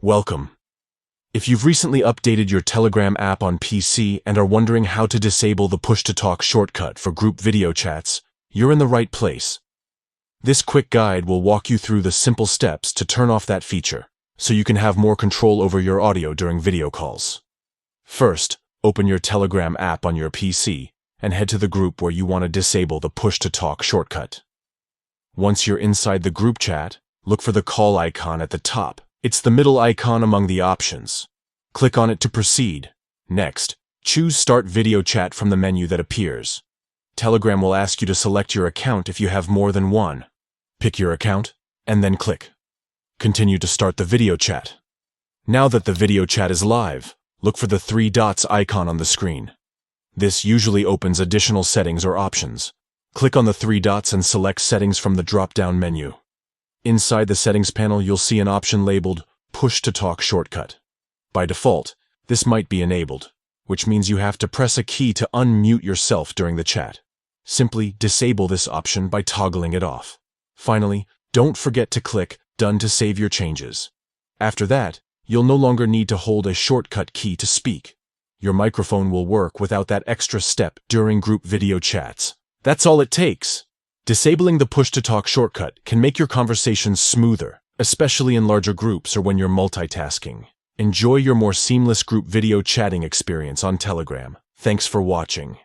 Welcome. If you've recently updated your Telegram app on PC and are wondering how to disable the push-to-talk shortcut for group video chats, you're in the right place. This quick guide will walk you through the simple steps to turn off that feature, so you can have more control over your audio during video calls. First, open your Telegram app on your PC and head to the group where you want to disable the push-to-talk shortcut. Once you're inside the group chat, look for the call icon at the top. It's the middle icon among the options. Click on it to proceed. Next, choose Start Video Chat from the menu that appears. Telegram will ask you to select your account if you have more than one. Pick your account, and then click. Continue to start the video chat. Now that the video chat is live, look for the three dots icon on the screen. This usually opens additional settings or options. Click on the three dots and select Settings from the drop-down menu. Inside the settings panel, you'll see an option labeled Push-to-Talk Shortcut. By default, this might be enabled, which means you have to press a key to unmute yourself during the chat. Simply disable this option by toggling it off. Finally, don't forget to click Done to save your changes. After that, you'll no longer need to hold a shortcut key to speak. Your microphone will work without that extra step during group video chats. That's all it takes. Disabling the push-to-talk shortcut can make your conversations smoother, especially in larger groups or when you're multitasking. Enjoy your more seamless group video chatting experience on Telegram. Thanks for watching.